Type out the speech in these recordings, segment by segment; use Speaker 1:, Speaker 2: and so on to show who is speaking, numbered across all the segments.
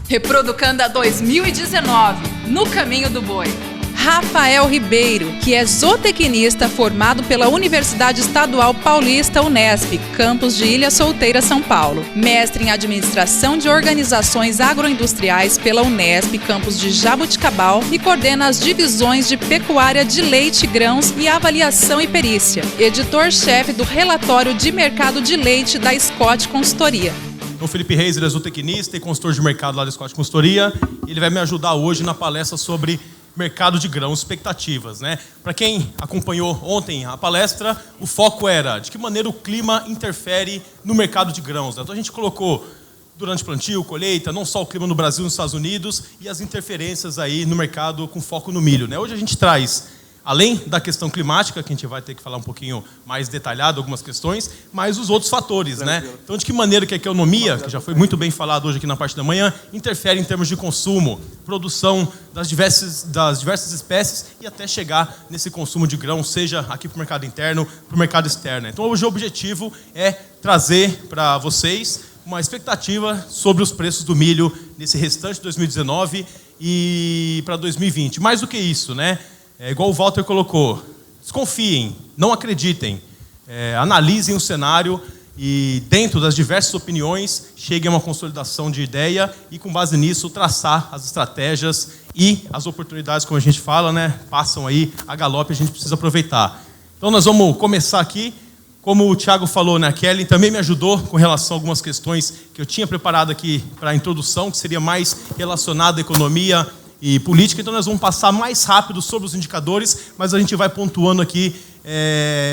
Speaker 1: Reproducanda 2019, no caminho do boi.
Speaker 2: Rafael Ribeiro, que é zootecnista formado pela Universidade Estadual Paulista Unesp, campus de Ilha Solteira, São Paulo. Mestre em Administração de Organizações Agroindustriais pela Unesp, campus de Jaboticabal, e coordena as divisões de Pecuária de Leite, Grãos e Avaliação e Perícia. Editor-chefe do Relatório de Mercado de Leite da Scott Consultoria.
Speaker 3: O Felipe Reis, ele é zootecnista e consultor de mercado lá da Scott Consultoria. Ele vai me ajudar hoje na palestra sobre mercado de grãos, expectativas, né? Para quem acompanhou ontem a palestra, o foco era de que maneira o clima interfere no mercado de grãos, né? Então a gente colocou durante plantio, colheita, não só o clima no Brasil e nos Estados Unidos e as interferências aí no mercado com foco no milho, né? Hoje a gente traz, além da questão climática, que a gente vai ter que falar um pouquinho mais detalhado algumas questões, mas os outros fatores, né? Então, de que maneira que a economia, que já foi muito bem falado hoje aqui na parte da manhã, interfere em termos de consumo, produção das diversas espécies e até chegar nesse consumo de grão, seja aqui para o mercado interno, para o mercado externo. Então, hoje o objetivo é trazer para vocês uma expectativa sobre os preços do milho nesse restante de 2019 e para 2020. Mais do que isso, né? É igual o Walter colocou, desconfiem, não acreditem, analisem o cenário e dentro das diversas opiniões cheguem a uma consolidação de ideia e com base nisso traçar as estratégias e as oportunidades, como a gente fala, né, passam aí a galope e a gente precisa aproveitar. Então nós vamos começar aqui, como o Thiago falou, né, a Kelly também me ajudou com relação a algumas questões que eu tinha preparado aqui para a introdução, que seria mais relacionada à economia e política, então nós vamos passar mais rápido sobre os indicadores, mas a gente vai pontuando aqui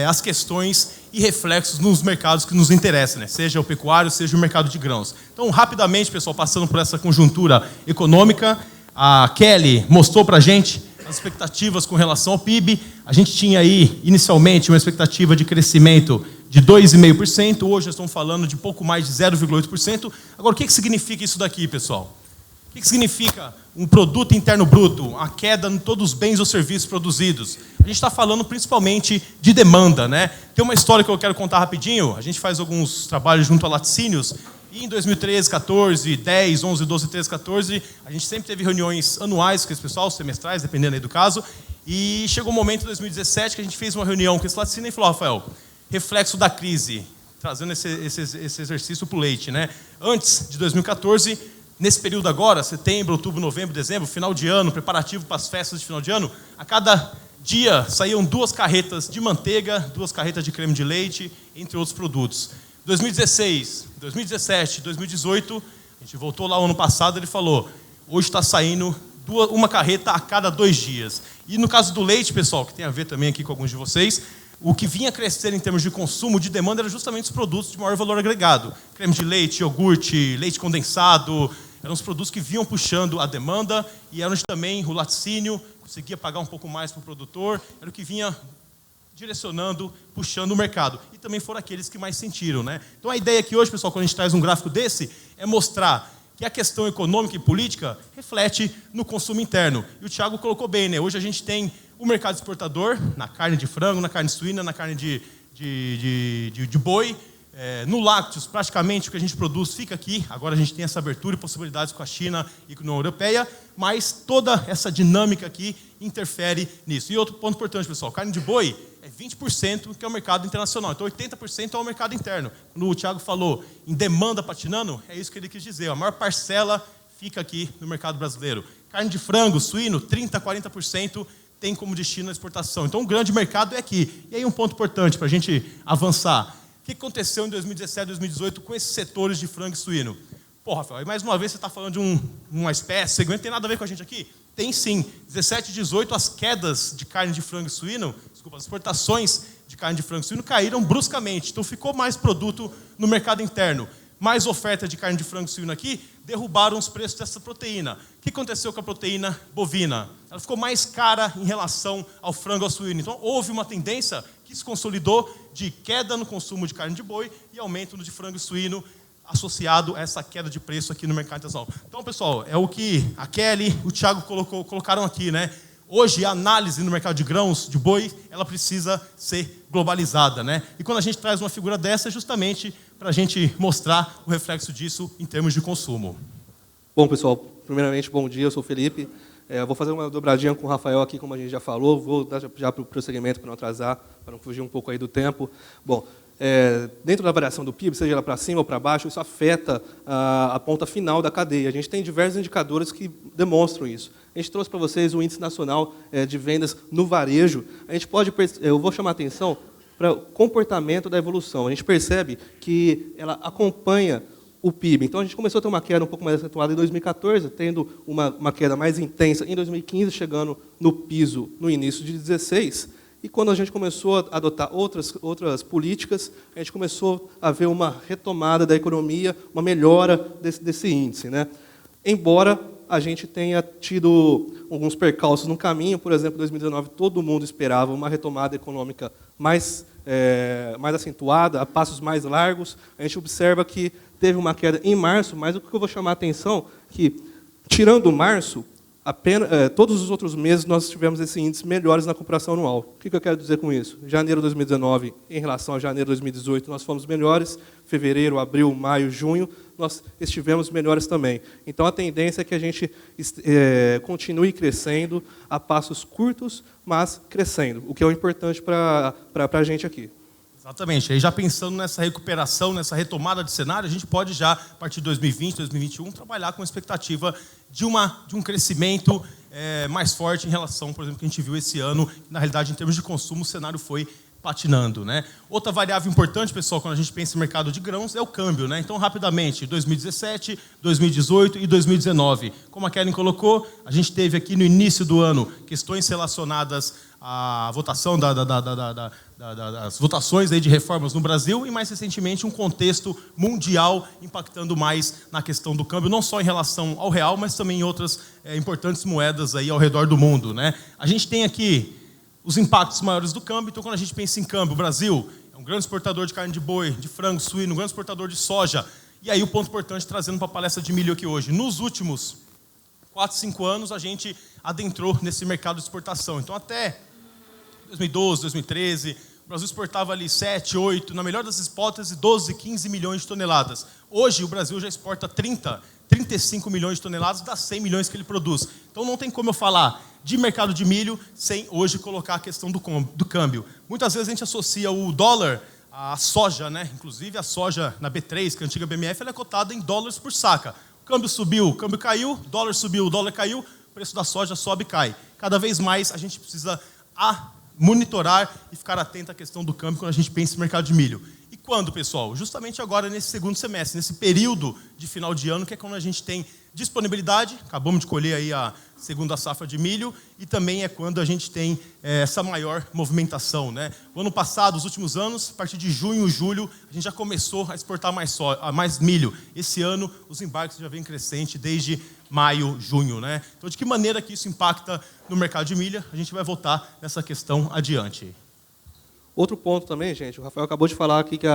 Speaker 3: as questões e reflexos nos mercados que nos interessam, né? Seja o pecuário, seja o mercado de grãos. Então, rapidamente, pessoal, passando por essa conjuntura econômica, a Kelly mostrou para a gente as expectativas com relação ao PIB. A gente tinha aí, inicialmente, uma expectativa de crescimento de 2,5%, hoje nós estamos falando de pouco mais de 0,8%. Agora, o que significa isso daqui, pessoal? O que significa um produto interno bruto, a queda em todos os bens ou serviços produzidos? A gente está falando principalmente de demanda, né? Tem uma história que eu quero contar rapidinho. A gente faz alguns trabalhos junto a Laticínios e em 2013, 14, 10, 11, 12, 13, 14, a gente sempre teve reuniões anuais com esse pessoal, semestrais, dependendo aí do caso. E chegou um momento em 2017 que a gente fez uma reunião com esse Laticínio e falou, Rafael, reflexo da crise, trazendo esse exercício para o leite, né? Antes de 2014, nesse período agora, setembro, outubro, novembro, dezembro, final de ano, preparativo para as festas de final de ano, a cada dia saíam 2 carretas de manteiga, 2 carretas de creme de leite, entre outros produtos. 2016, 2017, 2018, a gente voltou lá o ano passado, ele falou, hoje está saindo uma carreta a cada 2 dias. E no caso do leite, pessoal, que tem a ver também aqui com alguns de vocês, o que vinha crescer em termos de consumo, de demanda, era justamente os produtos de maior valor agregado. Creme de leite, iogurte, leite condensado, eram os produtos que vinham puxando a demanda e eram também o laticínio, conseguia pagar um pouco mais para o produtor, era o que vinha direcionando, puxando o mercado. E também foram aqueles que mais sentiram, né? Então a ideia aqui hoje, pessoal, quando a gente traz um gráfico desse, é mostrar que a questão econômica e política reflete no consumo interno. E o Thiago colocou bem, né? Hoje a gente tem o mercado exportador, na carne de frango, na carne suína, na carne de boi, no lácteos, praticamente o que a gente produz fica aqui. Agora a gente tem essa abertura e possibilidades com a China e com a União Europeia, mas toda essa dinâmica aqui interfere nisso. E outro ponto importante, pessoal, carne de boi é 20% que é o mercado internacional, então 80% é o mercado interno. Quando o Thiago falou em demanda patinando, é isso que ele quis dizer, a maior parcela fica aqui no mercado brasileiro. Carne de frango, suíno, 30% a 40% tem como destino a exportação. Então o grande mercado é aqui. E aí um ponto importante para a gente avançar. O que aconteceu em 2017, 2018 com esses setores de frango e suíno? Pô, Rafael, mais uma vez você está falando de uma espécie, segmento, tem nada a ver com a gente aqui? Tem sim. 17 e 18, as quedas de carne de frango e suíno, as exportações de carne de frango e suíno caíram bruscamente. Então ficou mais produto no mercado interno. Mais oferta de carne de frango e suíno aqui, derrubaram os preços dessa proteína. O que aconteceu com a proteína bovina? Ela ficou mais cara em relação ao frango e ao suíno. Então houve uma tendência que se consolidou de queda no consumo de carne de boi e aumento no de frango e suíno, associado a essa queda de preço aqui no mercado internacional. Então, pessoal, é o que a Kelly e o Thiago colocaram aqui, né? Hoje, a análise no mercado de grãos, de boi, ela precisa ser globalizada, né? E quando a gente traz uma figura dessa, é justamente para a gente mostrar o reflexo disso em termos de consumo.
Speaker 4: Bom, pessoal, primeiramente, bom dia, eu sou o Felipe. Vou fazer uma dobradinha com o Rafael aqui, como a gente já falou. Vou dar já para o prosseguimento para não atrasar, para não fugir um pouco aí do tempo. Bom, dentro da variação do PIB, seja ela para cima ou para baixo, isso afeta a ponta final da cadeia. A gente tem diversos indicadores que demonstram isso. A gente trouxe para vocês o Índice Nacional de Vendas no Varejo. A gente pode, eu vou chamar a atenção para o comportamento da evolução. A gente percebe que ela acompanha o PIB. Então, a gente começou a ter uma queda um pouco mais acentuada em 2014, tendo uma queda mais intensa em 2015, chegando no piso no início de 2016. E quando a gente começou a adotar outras políticas, a gente começou a ver uma retomada da economia, uma melhora desse índice, né? Embora a gente tenha tido alguns percalços no caminho, por exemplo, em 2019, todo mundo esperava uma retomada econômica mais acentuada, a passos mais largos. A gente observa que teve uma queda em março, mas o que eu vou chamar a atenção é que, tirando março, todos os outros meses nós tivemos esse índice melhores na comparação anual. O que eu quero dizer com isso? Janeiro de 2019, em relação a janeiro de 2018, nós fomos melhores. Fevereiro, abril, maio, junho, nós estivemos melhores também. Então, a tendência é que a gente continue crescendo a passos curtos, mas crescendo, o que é o importante para a gente aqui.
Speaker 3: Exatamente. Aí já pensando nessa recuperação, nessa retomada de cenário, a gente pode já, a partir de 2020, 2021, trabalhar com a expectativa de um crescimento mais forte em relação, por exemplo, que a gente viu esse ano. Na realidade, em termos de consumo, o cenário foi patinando, né? Outra variável importante, pessoal, quando a gente pensa em mercado de grãos, é o câmbio, né? Então, rapidamente, 2017, 2018 e 2019. Como a Kellen colocou, a gente teve aqui no início do ano questões relacionadas à votação das votações aí de reformas no Brasil e, mais recentemente, um contexto mundial impactando mais na questão do câmbio, não só em relação ao real, mas também em outras importantes moedas aí ao redor do mundo, né? A gente tem aqui os impactos maiores do câmbio. Então, quando a gente pensa em câmbio, o Brasil é um grande exportador de carne de boi, de frango, suíno, um grande exportador de soja. E aí o ponto importante, trazendo para a palestra de milho aqui hoje. Nos últimos 4, 5 anos, a gente adentrou nesse mercado de exportação. Então, até 2012, 2013, o Brasil exportava ali 7, 8, na melhor das hipóteses, 12, 15 milhões de toneladas. Hoje, o Brasil já exporta 35 milhões de toneladas das 100 milhões que ele produz. Então, não tem como eu falar de mercado de milho sem hoje colocar a questão do câmbio. Muitas vezes a gente associa o dólar à soja, né? Inclusive a soja na B3, que é a antiga BMF, ela é cotada em dólares por saca. O câmbio subiu, o câmbio caiu, o dólar subiu, o dólar caiu, o preço da soja sobe e cai. Cada vez mais a gente precisa monitorar e ficar atento à questão do câmbio quando a gente pensa em mercado de milho. E quando, pessoal? Justamente agora, nesse segundo semestre, nesse período de final de ano, que é quando a gente tem disponibilidade, acabamos de colher aí a segunda safra de milho, e também é quando a gente tem essa maior movimentação, né? O ano passado, os últimos anos, a partir de junho, julho, a gente já começou a exportar mais milho. Esse ano, os embarques já vêm crescente desde maio, junho, né? Então, de que maneira que isso impacta no mercado de milho? A gente vai voltar nessa questão adiante.
Speaker 4: Outro ponto também, gente, o Rafael acabou de falar aqui que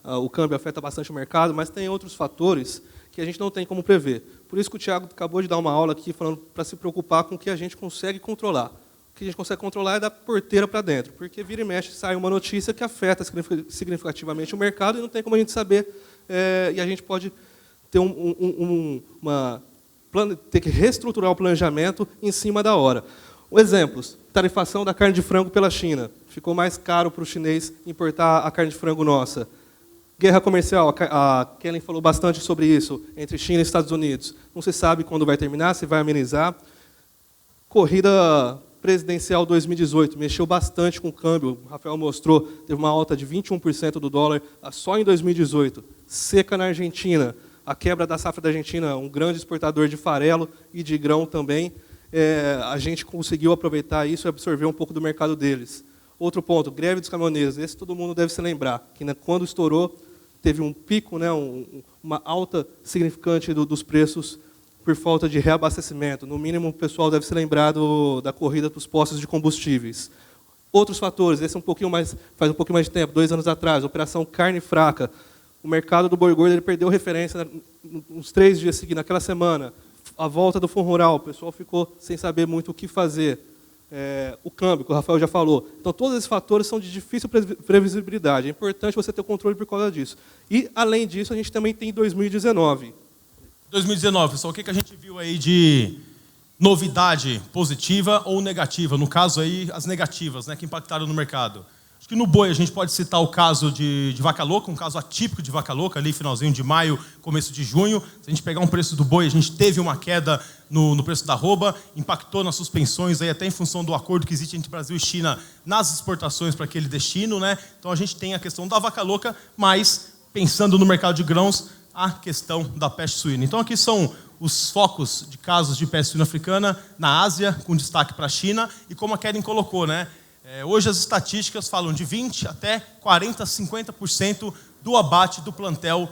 Speaker 4: o câmbio afeta bastante o mercado, mas tem outros fatores que a gente não tem como prever. Por isso que o Thiago acabou de dar uma aula aqui falando para se preocupar com o que a gente consegue controlar. O que a gente consegue controlar é da porteira para dentro, porque vira e mexe sai uma notícia que afeta significativamente o mercado e não tem como a gente saber, e a gente pode ter ter que reestruturar o planejamento em cima da hora. Exemplos: tarifação da carne de frango pela China. Ficou mais caro para o chinês importar a carne de frango nossa. Guerra comercial, a Kellen falou bastante sobre isso, entre China e Estados Unidos. Não se sabe quando vai terminar, se vai amenizar. Corrida presidencial 2018, mexeu bastante com o câmbio. O Rafael mostrou, teve uma alta de 21% do dólar só em 2018. Seca na Argentina, a quebra da safra da Argentina, um grande exportador de farelo e de grão também. A gente conseguiu aproveitar isso e absorver um pouco do mercado deles. Outro ponto, greve dos caminhoneiros. Esse todo mundo deve se lembrar, que quando estourou, teve um pico, né, uma alta significante dos preços por falta de reabastecimento. No mínimo, o pessoal deve se lembrar da corrida para os postos de combustíveis. Outros fatores, esse faz um pouquinho mais de tempo, 2 anos atrás, operação carne fraca. O mercado do boi gordo ele perdeu referência uns 3 dias seguidos, naquela semana. A volta do Fundo Rural, o pessoal ficou sem saber muito o que fazer. O câmbio, que o Rafael já falou. Então, todos esses fatores são de difícil previsibilidade. É importante você ter controle por causa disso. E, além disso, a gente também tem 2019.
Speaker 3: 2019, pessoal, o que a gente viu aí de novidade positiva ou negativa? No caso aí, as negativas, né, que impactaram no mercado. Acho que no boi a gente pode citar o caso de vaca louca, um caso atípico de vaca louca, ali finalzinho de maio, começo de junho. Se a gente pegar um preço do boi, a gente teve uma queda no preço da arroba, impactou nas suspensões, aí até em função do acordo que existe entre Brasil e China nas exportações para aquele destino, né? Então a gente tem a questão da vaca louca, mas pensando no mercado de grãos, a questão da peste suína. Então aqui são os focos de casos de peste suína africana na Ásia, com destaque para a China, e como a Keren colocou, né? Hoje as estatísticas falam de 20% até 40%, 50% do abate do plantel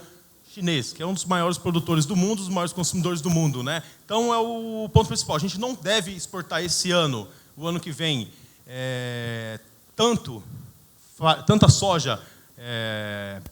Speaker 3: chinês, que é um dos maiores produtores do mundo, dos maiores consumidores do mundo, né? Então é o ponto principal. A gente não deve exportar esse ano, o ano que vem, tanta soja,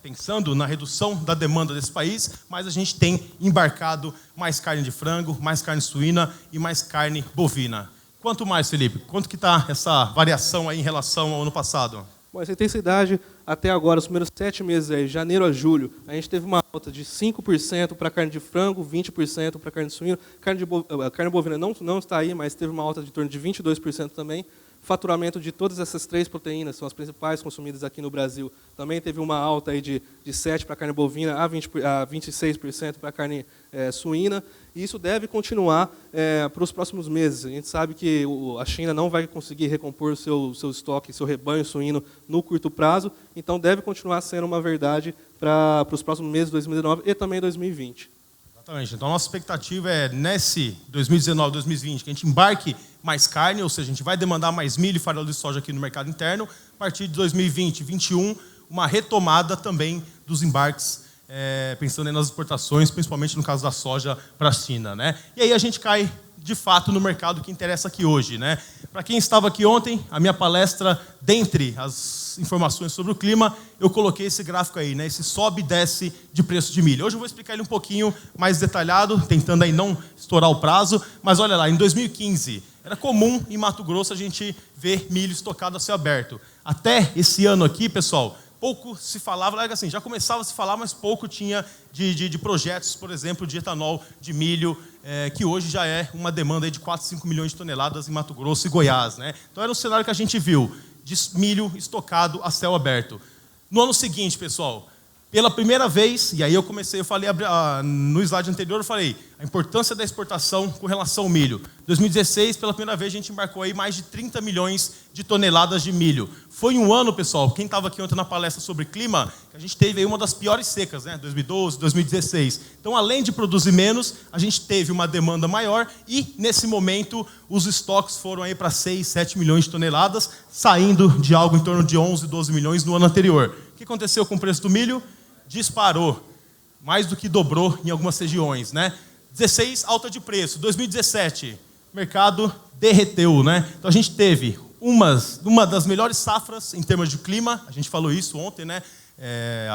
Speaker 3: pensando na redução da demanda desse país, mas a gente tem embarcado mais carne de frango, mais carne suína e mais carne bovina. Quanto mais, Felipe? Quanto que está essa variação aí em relação ao ano passado?
Speaker 4: Bom, essa intensidade, até agora, os primeiros 7 meses, aí, janeiro a julho, a gente teve uma alta de 5% para carne de frango, 20% para carne suína. Carne bovina não está aí, mas teve uma alta de torno de 22% também. Faturamento de todas essas 3 proteínas, são as principais consumidas aqui no Brasil, também teve uma alta aí de 7% para a carne bovina a 26% para a carne suína. E isso deve continuar para os próximos meses. A gente sabe que a China não vai conseguir recompor seu estoque, seu rebanho suíno no curto prazo, então deve continuar sendo uma verdade para os próximos meses de 2019 e também 2020.
Speaker 3: Exatamente. Então a nossa expectativa é, nesse 2019, 2020, que a gente embarque mais carne, ou seja, a gente vai demandar mais milho e farelo de soja aqui no mercado interno. A partir de 2020, 2021, uma retomada também dos embarques, pensando nas exportações, principalmente no caso da soja para a China, né? E aí a gente cai, de fato, no mercado que interessa aqui hoje, né? Para quem estava aqui ontem, a minha palestra, dentre as informações sobre o clima, eu coloquei esse gráfico aí, né? Esse sobe e desce de preço de milho. Hoje eu vou explicar ele um pouquinho mais detalhado, tentando aí não estourar o prazo, mas olha lá, em 2015, era comum em Mato Grosso a gente ver milho estocado a céu aberto. Até esse ano aqui, pessoal, pouco se falava, assim, já começava a se falar, mas pouco tinha de projetos, por exemplo, de etanol de milho, que hoje já é uma demanda aí de 4, 5 milhões de toneladas em Mato Grosso e Goiás, né? Então era um cenário que a gente viu, de milho estocado a céu aberto. No ano seguinte, pessoal, pela primeira vez, e aí eu falei no slide anterior, eu falei a importância da exportação com relação ao milho. 2016, pela primeira vez, a gente embarcou aí mais de 30 milhões de toneladas de milho. Foi um ano, pessoal, quem estava aqui ontem na palestra sobre clima, que a gente teve aí uma das piores secas, né? 2012, 2016. Então, além de produzir menos, a gente teve uma demanda maior e, nesse momento, os estoques foram aí para 6, 7 milhões de toneladas, saindo de algo em torno de 11, 12 milhões no ano anterior. O que aconteceu com o preço do milho? Disparou, mais do que dobrou em algumas regiões, né? 16, alta de preço. 2017, mercado derreteu, né? Então a gente teve uma das melhores safras em termos de clima, a gente falou isso ontem, né?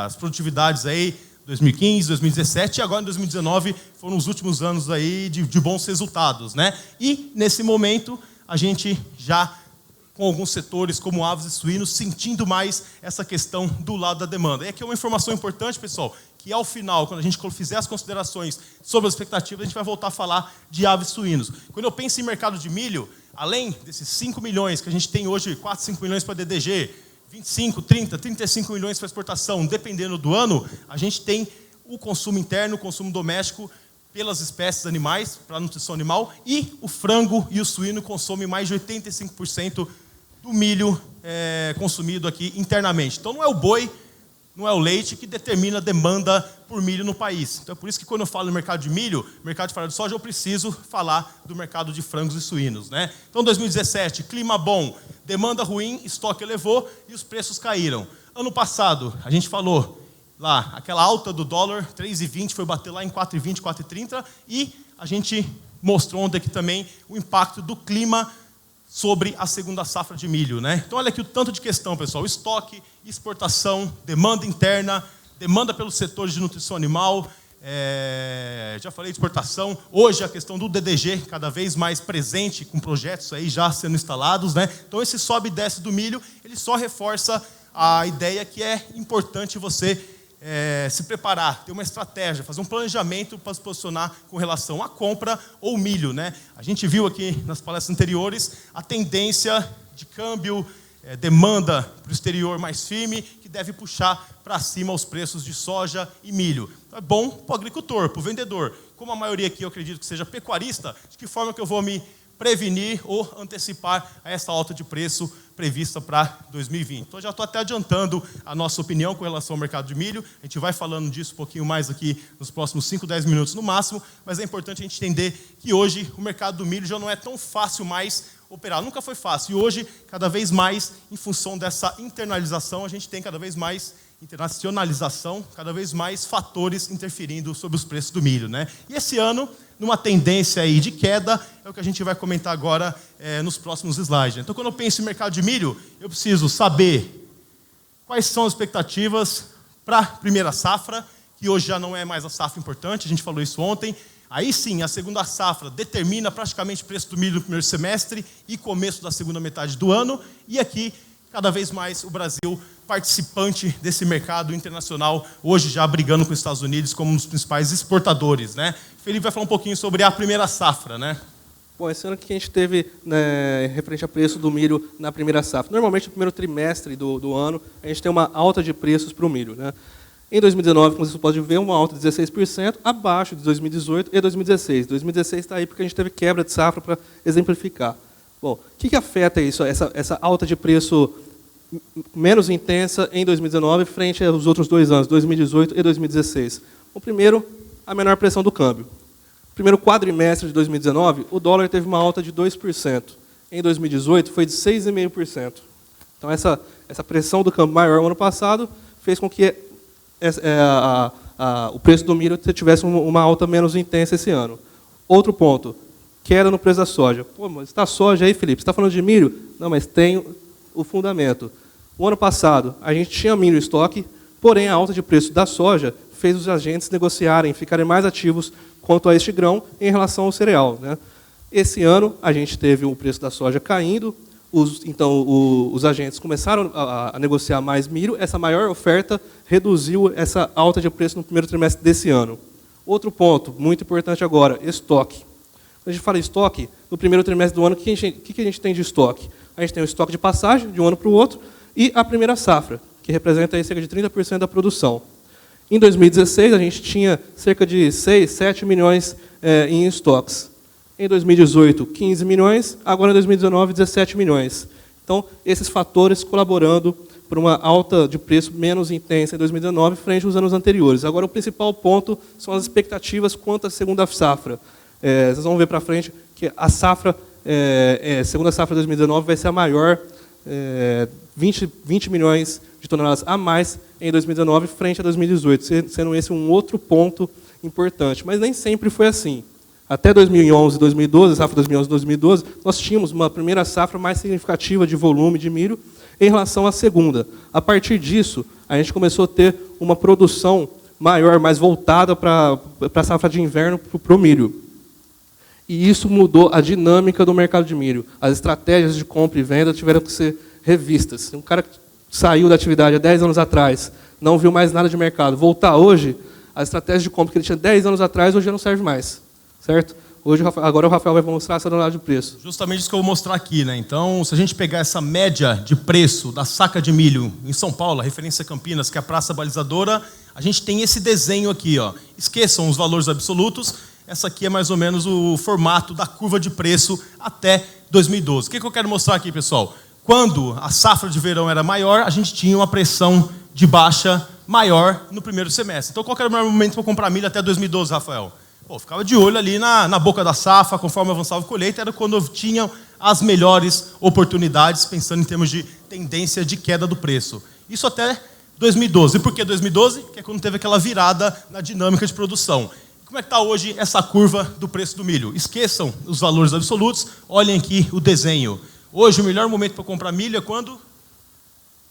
Speaker 3: As produtividades aí, 2015, 2017 e agora em 2019 foram os últimos anos aí de bons resultados, né? E nesse momento a gente já com alguns setores, como aves e suínos, sentindo mais essa questão do lado da demanda. E aqui é uma informação importante, pessoal, que ao final, quando a gente fizer as considerações sobre as expectativas, a gente vai voltar a falar de aves e suínos. Quando eu penso em mercado de milho, além desses 5 milhões que a gente tem hoje, 4, 5 milhões para DDG, 25, 30, 35 milhões para exportação, dependendo do ano, a gente tem o consumo interno, o consumo doméstico, pelas espécies animais, para a nutrição animal, e o frango e o suíno consomem mais de 85% do milho consumido aqui internamente. Então não é o boi, não é o leite que determina a demanda por milho no país. Então é por isso que quando eu falo no mercado de milho, mercado de farelo de soja, eu preciso falar do mercado de frangos e suínos, né? Então 2017, clima bom, demanda ruim, estoque elevou e os preços caíram. Ano passado, a gente falou lá, aquela alta do dólar, 3,20, foi bater lá em 4,20, 4,30, e a gente mostrou ontem aqui também o impacto do clima sobre a segunda safra de milho, né? Então olha aqui o tanto de questão, pessoal, estoque, exportação, demanda interna, demanda pelos setores de nutrição animal, já falei de exportação, hoje a questão do DDG cada vez mais presente, com projetos aí já sendo instalados, né? Então esse sobe e desce do milho, ele só reforça a ideia que é importante você se preparar, ter uma estratégia, fazer um planejamento para se posicionar com relação à compra ou milho, né? A gente viu aqui nas palestras anteriores a tendência de câmbio, demanda para o exterior mais firme, que deve puxar para cima os preços de soja e milho. Então, é bom para o agricultor, para o vendedor. Como a maioria aqui eu acredito que seja pecuarista, de que forma que eu vou me prevenir ou antecipar a essa alta de preço prevista para 2020. Então, já estou até adiantando a nossa opinião com relação ao mercado de milho. A gente vai falando disso um pouquinho mais aqui nos próximos 5, 10 minutos no máximo, mas é importante a gente entender que hoje o mercado do milho já não é tão fácil mais operar. Nunca foi fácil. E hoje, cada vez mais, em função dessa internalização, a gente tem cada vez mais internacionalização, cada vez mais fatores interferindo sobre os preços do milho, né? E esse ano, numa tendência aí de queda, é o que a gente vai comentar agora nos próximos slides. Então, quando eu penso em mercado de milho, eu preciso saber quais são as expectativas para a primeira safra, que hoje já não é mais a safra importante, a gente falou isso ontem. Aí sim, a segunda safra determina praticamente o preço do milho no primeiro semestre e começo da segunda metade do ano. E aqui, cada vez mais, o Brasil participante desse mercado internacional, hoje já brigando com os Estados Unidos como um dos principais exportadores, né? Felipe vai falar um pouquinho sobre a primeira safra, né?
Speaker 4: Bom, esse ano que a gente teve, né, referente a preço do milho na primeira safra. Normalmente, no primeiro trimestre do ano, a gente tem uma alta de preços para o milho, né? Em 2019, como vocês podem ver, uma alta de 16%, abaixo de 2018 e 2016. 2016 está aí porque a gente teve quebra de safra para exemplificar. Bom, o que afeta isso, essa alta de preço menos intensa em 2019 frente aos outros 2 anos, 2018 e 2016? O primeiro, a menor pressão do câmbio. No primeiro quadrimestre de 2019, o dólar teve uma alta de 2%. Em 2018, foi de 6,5%. Então, essa pressão do câmbio maior no ano passado fez com que o preço do milho tivesse uma alta menos intensa esse ano. Outro ponto, queda no preço da soja. Pô, mas está soja aí, Felipe? Você está falando de milho? Não, mas tem o fundamento. O ano passado, a gente tinha milho em estoque, porém a alta de preço da soja fez os agentes negociarem, ficarem mais ativos quanto a este grão em relação ao cereal, né? Esse ano, a gente teve o preço da soja caindo, então os agentes começaram a negociar mais milho, essa maior oferta reduziu essa alta de preço no primeiro trimestre desse ano. Outro ponto, muito importante agora, estoque. Quando a gente fala em estoque, no primeiro trimestre do ano, o que a gente tem de estoque? A gente tem o estoque de passagem, de um ano para o outro, e a primeira safra, que representa aí cerca de 30% da produção. Em 2016, a gente tinha cerca de 6, 7 milhões em estoques. Em 2018, 15 milhões, agora em 2019, 17 milhões. Então, esses fatores colaborando para uma alta de preço menos intensa em 2019 frente aos anos anteriores. Agora, o principal ponto são as expectativas quanto à segunda safra. Vocês vão ver para frente que a safra, segunda safra de 2019 vai ser a maior, 20 milhões de toneladas a mais em 2019 frente a 2018, sendo esse um outro ponto importante. Mas nem sempre foi assim. Até 2011 e 2012, safra 2011 e 2012, nós tínhamos uma primeira safra mais significativa de volume de milho em relação à segunda. A partir disso, a gente começou a ter uma produção maior, mais voltada para a safra de inverno, para o milho. E isso mudou a dinâmica do mercado de milho. As estratégias de compra e venda tiveram que ser revistas. Um cara que saiu da atividade há 10 anos atrás, não viu mais nada de mercado, voltar hoje, a estratégia de compra que ele tinha 10 anos atrás, hoje já não serve mais. Certo? Agora o Rafael vai mostrar essa análise de preço.
Speaker 3: Justamente isso que eu vou mostrar aqui, né? Então, se a gente pegar essa média de preço da saca de milho em São Paulo, a referência Campinas, que é a praça balizadora, a gente tem esse desenho aqui, ó. Esqueçam os valores absolutos. Essa aqui é mais ou menos o formato da curva de preço até 2012. O que eu quero mostrar aqui, pessoal? Quando a safra de verão era maior, a gente tinha uma pressão de baixa maior no primeiro semestre. Então, qual era o melhor momento para comprar milho até 2012, Rafael? Pô, ficava de olho ali na boca da safra, conforme avançava a colheita, era quando tinham as melhores oportunidades, pensando em termos de tendência de queda do preço. Isso até 2012. E por que 2012? Porque é quando teve aquela virada na dinâmica de produção. Como é que está hoje essa curva do preço do milho? Esqueçam os valores absolutos, olhem aqui o desenho. Hoje, o melhor momento para comprar milho é quando?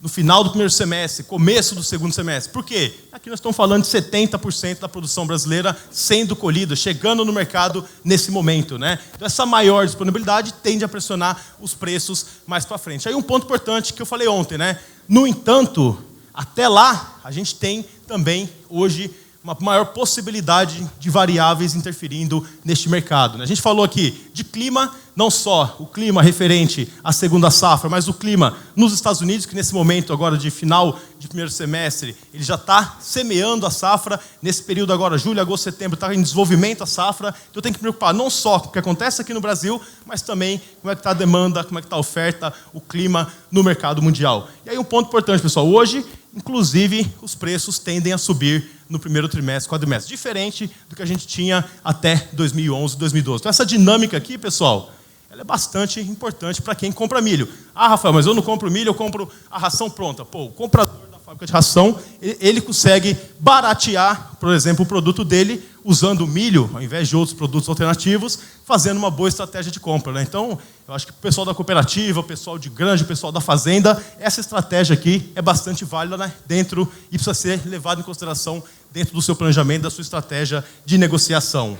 Speaker 3: No final do primeiro semestre, começo do segundo semestre. Por quê? Aqui nós estamos falando de 70% da produção brasileira sendo colhida, chegando no mercado nesse momento, né? Então, essa maior disponibilidade tende a pressionar os preços mais para frente. Aí um ponto importante que eu falei ontem, né? No entanto, Até lá, a gente tem também, hoje, uma maior possibilidade de variáveis interferindo neste mercado, né? A gente falou aqui de clima, não só o clima referente à segunda safra, mas o clima nos Estados Unidos, que nesse momento agora de final de primeiro semestre, ele já está semeando a safra, nesse período agora, julho, agosto, setembro, está em desenvolvimento a safra, então tem que me preocupar não só com o que acontece aqui no Brasil, mas também como é que está a demanda, como é que está a oferta, o clima no mercado mundial. E aí um ponto importante, pessoal, hoje, inclusive, os preços tendem a subir no primeiro trimestre, quadrimestre, diferente do que a gente tinha até 2011, 2012. Então essa dinâmica aqui, pessoal, ela é bastante importante para quem compra milho. Ah, Rafael, mas eu não compro milho, eu compro a ração pronta. Pô, o comprador da fábrica de ração, ele consegue baratear, por exemplo, o produto dele, usando milho, ao invés de outros produtos alternativos, fazendo uma boa estratégia de compra, né? Então, eu acho que o pessoal da cooperativa, o pessoal de granja, o pessoal da fazenda, essa estratégia aqui é bastante válida, né? Dentro, e precisa ser levada em consideração dentro do seu planejamento, da sua estratégia de negociação.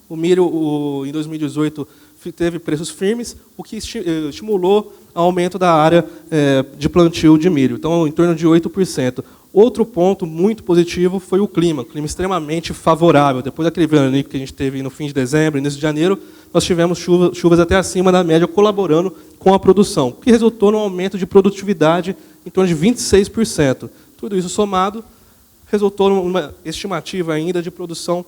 Speaker 4: O milho, em 2018, teve preços firmes, o que estimulou o aumento da área de plantio de milho, então em torno de 8%. Outro ponto muito positivo foi o clima extremamente favorável. Depois daquele veranico que a gente teve no fim de dezembro, início de janeiro, nós tivemos chuvas até acima da média, colaborando com a produção, o que resultou num aumento de produtividade em torno de 26%. Tudo isso somado resultou numa estimativa ainda de produção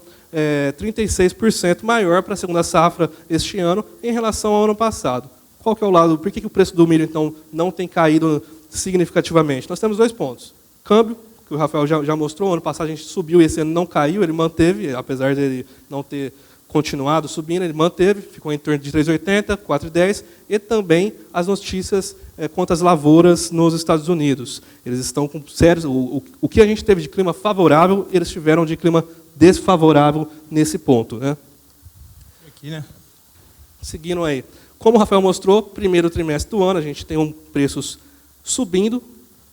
Speaker 4: 36% maior para a segunda safra este ano em relação ao ano passado. Qual que é o lado? Por que o preço do milho, então, não tem caído significativamente? Nós temos dois pontos. Câmbio, que o Rafael já mostrou, ano passado a gente subiu e esse ano não caiu, ele manteve, apesar de ele não ter continuado subindo, ele manteve, ficou em torno de 3,80, 4,10, e também as notícias quanto às lavouras nos Estados Unidos. Eles estão com sérios... O que a gente teve de clima favorável, eles tiveram de clima desfavorável nesse ponto, né?
Speaker 3: Aqui, né?
Speaker 4: Seguindo aí. Como o Rafael mostrou, primeiro trimestre do ano, a gente tem preços subindo,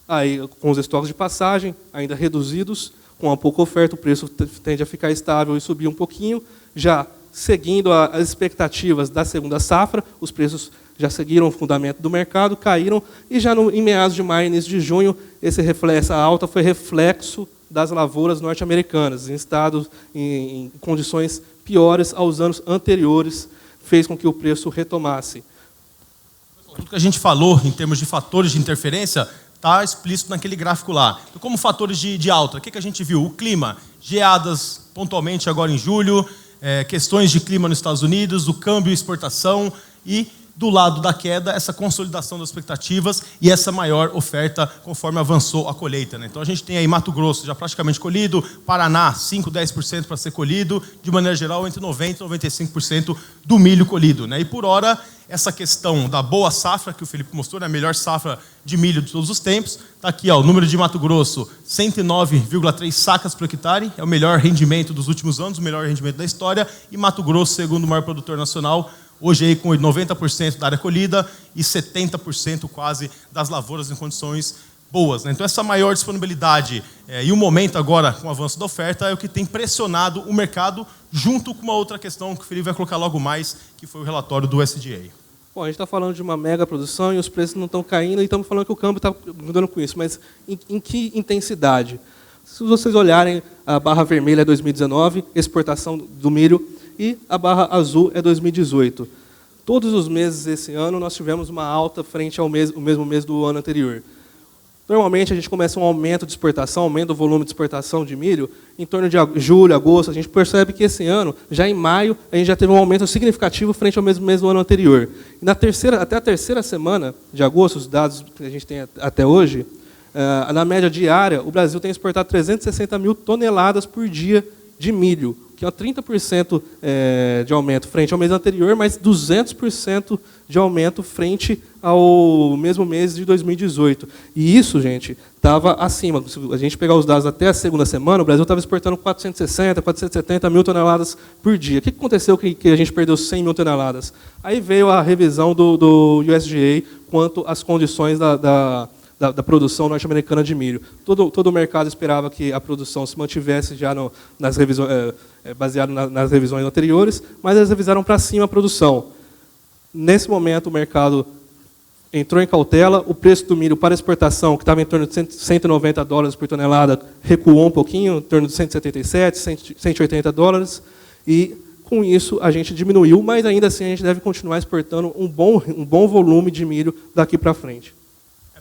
Speaker 4: aí, com os estoques de passagem ainda reduzidos, com a pouca oferta, o preço tende a ficar estável e subir um pouquinho. Já seguindo as expectativas da segunda safra, os preços já seguiram o fundamento do mercado, caíram, e já em meados de maio, início de junho, essa alta foi reflexo das lavouras norte-americanas, em estados, em condições piores aos anos anteriores, fez com que o preço retomasse.
Speaker 3: Tudo que a gente falou em termos de fatores de interferência está explícito naquele gráfico lá. Então, como fatores de alta, o que a gente viu? O clima, geadas pontualmente agora em julho, questões de clima nos Estados Unidos, o câmbio e exportação, e do lado da queda, essa consolidação das expectativas e essa maior oferta conforme avançou a colheita, né? Então a gente tem aí Mato Grosso já praticamente colhido, Paraná 5, 10% para ser colhido, de maneira geral entre 90% e 95% do milho colhido, né? E por hora, essa questão da boa safra, que o Felipe mostrou, né? A melhor safra de milho de todos os tempos, está aqui, ó, o número de Mato Grosso, 109,3 sacas por hectare, é o melhor rendimento dos últimos anos, o melhor rendimento da história, e Mato Grosso, segundo o maior produtor nacional, hoje aí com 90% da área colhida e 70% quase das lavouras em condições boas, né? Então essa maior disponibilidade e o momento agora com o avanço da oferta é o que tem pressionado o mercado, junto com uma outra questão que o Felipe vai colocar logo mais, que foi o relatório do USDA.
Speaker 4: Bom, a gente está falando de uma mega produção e os preços não estão caindo, e estamos falando que o câmbio está mudando com isso, mas em que intensidade? Se vocês olharem, a barra vermelha é 2019, exportação do milho, e a barra azul é 2018. Todos os meses esse ano nós tivemos uma alta frente ao mesmo mês do ano anterior. Normalmente a gente começa um aumento de exportação, aumento do volume de exportação de milho, em torno de julho, agosto. A gente percebe que esse ano, já em maio, a gente já teve um aumento significativo frente ao mesmo mês do ano anterior. E até a terceira semana de agosto, os dados que a gente tem até hoje, na média diária, o Brasil tem exportado 360 mil toneladas por dia de milho, que é 30% de aumento frente ao mês anterior, mas 200% de aumento frente ao mesmo mês de 2018. E isso, gente, estava acima. Se a gente pegar os dados até a segunda semana, o Brasil estava exportando 460, 470 mil toneladas por dia. O que aconteceu que a gente perdeu 100 mil toneladas? Aí veio a revisão do USDA quanto às condições da produção norte-americana de milho. Todo o mercado esperava que a produção se mantivesse já nas revisões, baseado nas revisões anteriores, mas eles revisaram para cima a produção. Nesse momento, o mercado entrou em cautela, o preço do milho para exportação, que estava em torno de $190 por tonelada, recuou um pouquinho, em torno de 177, 180 dólares, e com isso a gente diminuiu, mas ainda assim a gente deve continuar exportando um bom volume de milho daqui para frente.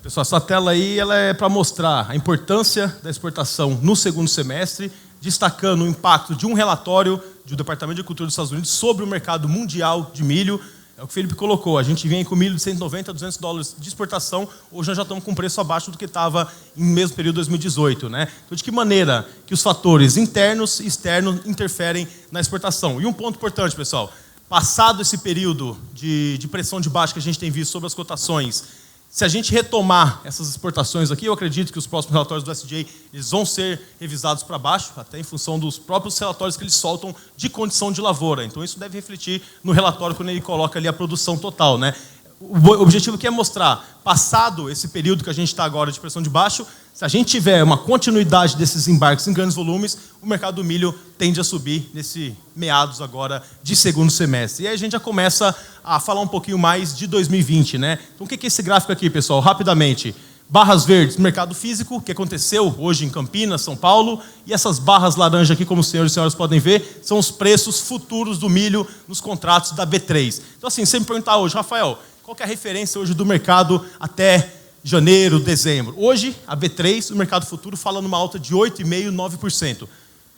Speaker 3: Pessoal, essa tela aí ela é para mostrar a importância da exportação no segundo semestre, destacando o impacto de um relatório do Departamento de Agricultura dos Estados Unidos sobre o mercado mundial de milho. É o que o Felipe colocou, a gente vem com milho de 190 a 200 dólares de exportação, hoje nós já estamos com um preço abaixo do que estava no mesmo período de 2018. Né? Então, de que maneira que os fatores internos e externos interferem na exportação? E um ponto importante, pessoal, passado esse período de pressão de baixa que a gente tem visto sobre as cotações, se a gente retomar essas exportações aqui, eu acredito que os próximos relatórios do USDA eles vão ser revisados para baixo, até em função dos próprios relatórios que eles soltam de condição de lavoura. Então, isso deve refletir no relatório quando ele coloca ali a produção total. Né? O objetivo aqui é mostrar, passado esse período que a gente está agora de pressão de baixo, se a gente tiver uma continuidade desses embarques em grandes volumes, o mercado do milho tende a subir nesse meados agora de segundo semestre. E aí a gente já começa a falar um pouquinho mais de 2020. Né? Então, o que é esse gráfico aqui, pessoal? Rapidamente. Barras verdes, mercado físico, que aconteceu hoje em Campinas, São Paulo, e essas barras laranja aqui, como os senhores e senhoras podem ver, são os preços futuros do milho nos contratos da B3. Então, assim, você me perguntar hoje, Rafael, qual que é a referência hoje do mercado até janeiro, dezembro? Hoje, a B3, o mercado futuro, fala numa alta de 8,5%, 9%.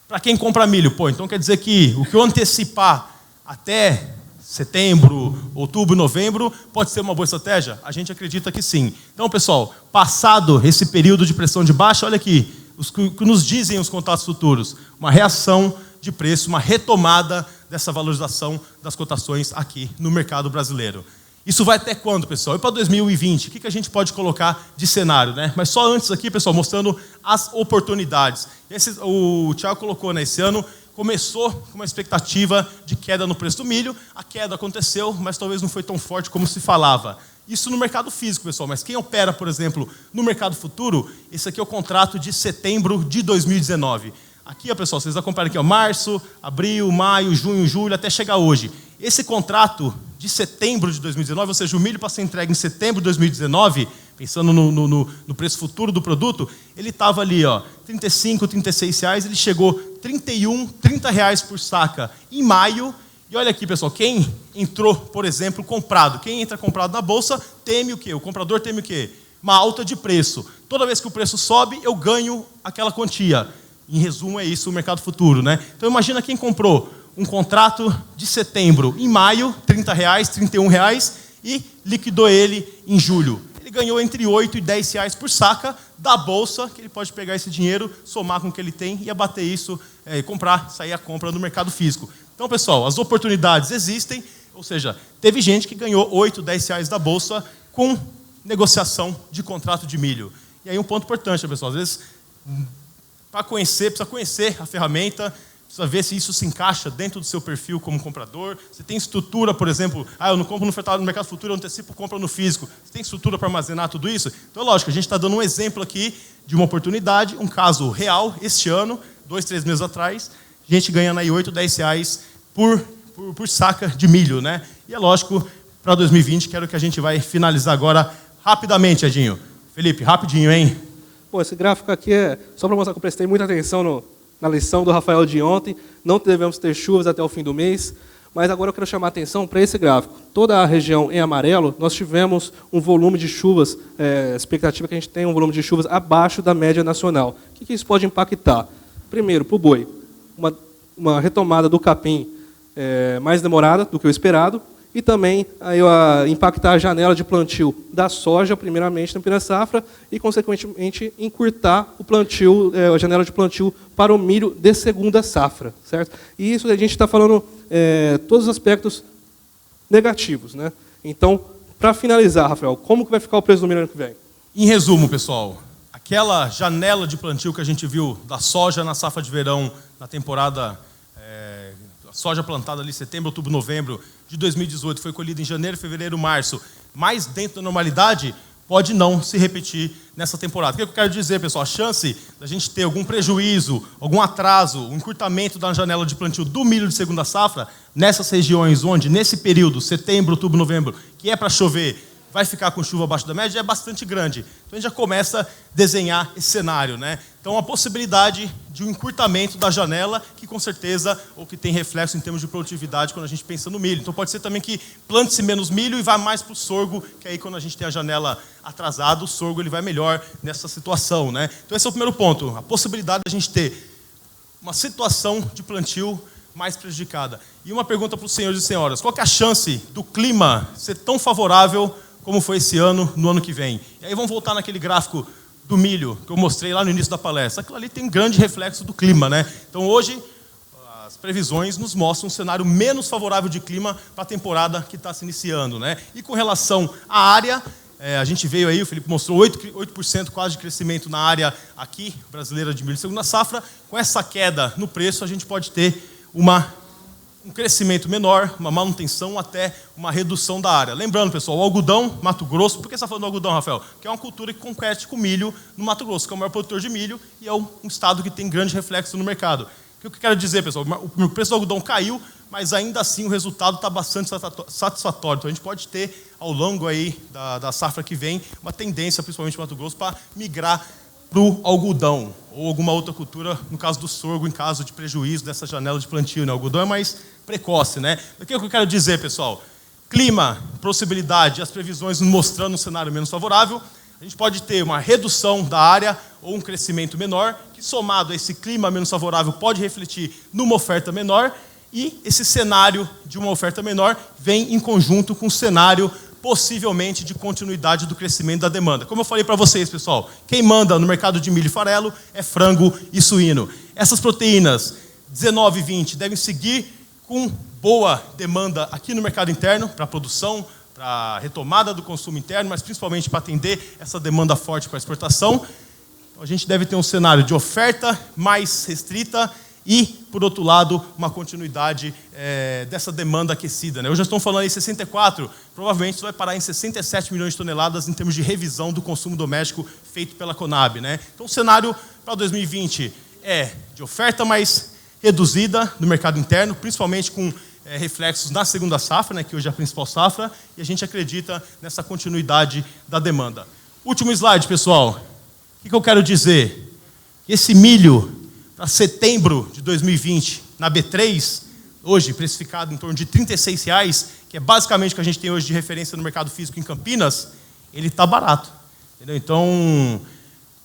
Speaker 3: Para quem compra milho, então quer dizer que o que eu antecipar até setembro, outubro, novembro, pode ser uma boa estratégia? A gente acredita que sim. Então, pessoal, passado esse período de pressão de baixa, olha aqui, o que nos dizem os contratos futuros, uma reação de preço, uma retomada dessa valorização das cotações aqui no mercado brasileiro. Isso vai até quando, pessoal? E para 2020, o que a gente pode colocar de cenário? Né? Mas só antes aqui, pessoal, mostrando as oportunidades. O Thiago colocou, né, esse ano começou com uma expectativa de queda no preço do milho. A queda aconteceu, mas talvez não foi tão forte como se falava. Isso no mercado físico, pessoal. Mas quem opera, por exemplo, no mercado futuro, esse aqui é o contrato de setembro de 2019. Aqui, ó, pessoal, vocês acompanham aqui, ó, março, abril, maio, junho, julho, até chegar hoje. Esse contrato de setembro de 2019, ou seja, o milho para ser entregue em setembro de 2019, pensando no preço futuro do produto, ele estava ali, ó, R$35, R$36, ele chegou R$31, R$30 por saca em maio. E olha aqui, pessoal, quem entrou, por exemplo, comprado, quem entra comprado na bolsa, teme o quê? O comprador teme o quê? Uma alta de preço. Toda vez que o preço sobe, eu ganho aquela quantia. Em resumo, é isso o mercado futuro. Né? Então, imagina quem comprou um contrato de setembro em maio, R$30, R$31, e liquidou ele em julho. Ele ganhou entre R$8 e R$10 por saca da bolsa, que ele pode pegar esse dinheiro, somar com o que ele tem e abater isso, comprar, sair a compra no mercado físico. Então, pessoal, as oportunidades existem, ou seja, teve gente que ganhou R$8, R$10 da bolsa com negociação de contrato de milho. E aí um ponto importante, pessoal, às vezes, para conhecer, precisa conhecer a ferramenta, precisa ver se isso se encaixa dentro do seu perfil como comprador. Você tem estrutura, por exemplo, eu não compro no mercado futuro, eu antecipo compra no físico. Você tem estrutura para armazenar tudo isso? Então, lógico, a gente está dando um exemplo aqui de uma oportunidade, um caso real, este ano, 2, 3 meses atrás, a gente ganhando aí R$8, R$10 por saca de milho. Né? E é lógico, para 2020, quero que a gente vai finalizar agora rapidamente, Edinho. Felipe, rapidinho, hein?
Speaker 4: Pô, esse gráfico aqui é só para mostrar que eu prestei muita atenção na lição do Rafael de ontem. Não devemos ter chuvas até o fim do mês, mas agora eu quero chamar a atenção para esse gráfico. Toda a região em amarelo, nós tivemos um volume de chuvas, a expectativa é que a gente tenha um volume de chuvas abaixo da média nacional. O que isso pode impactar? Primeiro, para o boi, uma retomada do capim mais demorada do que o esperado, e também impactar a janela de plantio da soja, primeiramente, na primeira safra, e, consequentemente, encurtar o plantio, a janela de plantio para o milho de segunda safra. Certo? E isso a gente está falando todos os aspectos negativos. Né? Então, para finalizar, Rafael, como que vai ficar o preço do milho ano que vem?
Speaker 3: Em resumo, pessoal, aquela janela de plantio que a gente viu da soja na safra de verão, na temporada soja plantada ali em setembro, outubro, novembro de 2018, foi colhida em janeiro, fevereiro, março, mais dentro da normalidade, pode não se repetir nessa temporada. O que eu quero dizer, pessoal? A chance da gente ter algum prejuízo, algum atraso, um encurtamento da janela de plantio do milho de segunda safra, nessas regiões onde, nesse período, setembro, outubro, novembro, que é para chover, vai ficar com chuva abaixo da média, é bastante grande. Então a gente já começa a desenhar esse cenário, né? Então a possibilidade de um encurtamento da janela, que com certeza, ou que tem reflexo em termos de produtividade quando a gente pensa no milho. Então pode ser também que plante-se menos milho e vá mais para o sorgo, que aí quando a gente tem a janela atrasada, o sorgo ele vai melhor nessa situação, né? Então esse é o primeiro ponto, a possibilidade de a gente ter uma situação de plantio mais prejudicada. E uma pergunta para os senhores e senhoras, qual que é a chance do clima ser tão favorável como foi esse ano, no ano que vem? E aí vamos voltar naquele gráfico do milho que eu mostrei lá no início da palestra. Aquilo ali tem um grande reflexo do clima, né? Então hoje as previsões nos mostram um cenário menos favorável de clima para a temporada que está se iniciando, né? E com relação à área, a gente veio aí, o Felipe mostrou 8% quase de crescimento na área aqui, brasileira de milho de segunda safra. Com essa queda no preço, a gente pode ter um crescimento menor, uma manutenção até uma redução da área. Lembrando, pessoal, o algodão, Mato Grosso, por que você está falando do algodão, Rafael? Porque é uma cultura que compete com milho no Mato Grosso, que é o maior produtor de milho e é um estado que tem grande reflexo no mercado. O que eu quero dizer, pessoal? O preço do algodão caiu, mas ainda assim o resultado está bastante satisfatório. Então a gente pode ter, ao longo aí da safra que vem, uma tendência, principalmente no Mato Grosso, para migrar para o algodão ou alguma outra cultura, no caso do sorgo, em caso de prejuízo dessa janela de plantio, né? O algodão é mais precoce, né? O que eu quero dizer, pessoal? Clima, possibilidade, as previsões nos mostrando um cenário menos favorável, a gente pode ter uma redução da área ou um crescimento menor, que somado a esse clima menos favorável pode refletir numa oferta menor, e esse cenário de uma oferta menor vem em conjunto com o cenário possivelmente de continuidade do crescimento da demanda. Como eu falei para vocês, pessoal, quem manda no mercado de milho e farelo é frango e suíno. Essas proteínas 19 e 20 devem seguir com boa demanda aqui no mercado interno, para a produção, para a retomada do consumo interno, mas principalmente para atender essa demanda forte para a exportação. Então, a gente deve ter um cenário de oferta mais restrita e, por outro lado, uma continuidade dessa demanda aquecida, né? Hoje nós estamos falando em 64, provavelmente isso vai parar em 67 milhões de toneladas em termos de revisão do consumo doméstico feito pela Conab, né? Então o cenário para 2020 é de oferta mais reduzida no mercado interno, principalmente com reflexos na segunda safra, né, que hoje é a principal safra, e a gente acredita nessa continuidade da demanda. Último slide, pessoal. O que eu quero dizer? Esse milho para setembro de 2020, na B3, hoje precificado em torno de R$ 36,00, que é basicamente o que a gente tem hoje de referência no mercado físico em Campinas, ele está barato. Entendeu? Então,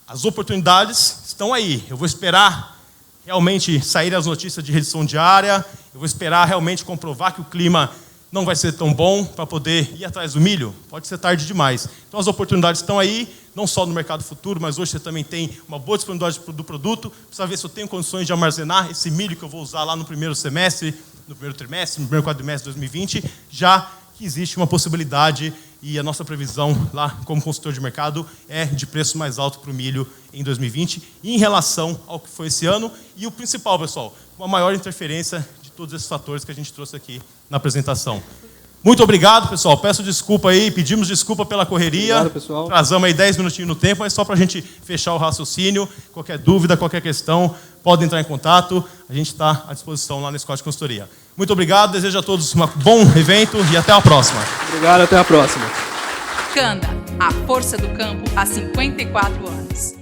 Speaker 3: as oportunidades estão aí. Eu vou esperar realmente sair as notícias de redução de área, eu vou esperar realmente comprovar que o clima não vai ser tão bom para poder ir atrás do milho. Pode ser tarde demais. Então, as oportunidades estão aí, não só no mercado futuro, mas hoje você também tem uma boa disponibilidade do produto. Precisa ver se eu tenho condições de armazenar esse milho que eu vou usar lá no primeiro semestre, no primeiro trimestre, no primeiro quadrimestre de 2020, já que existe uma possibilidade e a nossa previsão lá como consultor de mercado é de preço mais alto para o milho em 2020 em relação ao que foi esse ano. E o principal, pessoal, uma maior interferência de todos esses fatores que a gente trouxe aqui na apresentação. Muito obrigado, pessoal. Peço desculpa aí, pedimos desculpa pela correria.
Speaker 4: Obrigado, pessoal.
Speaker 3: Trazamos aí 10 minutinhos no tempo, mas só para a gente fechar o raciocínio. Qualquer dúvida, qualquer questão, pode entrar em contato. A gente está à disposição lá na Scott Consultoria. Muito obrigado, desejo a todos um bom evento e até a próxima.
Speaker 4: Obrigado, até a próxima.
Speaker 2: Canda, a força do campo há 54 anos.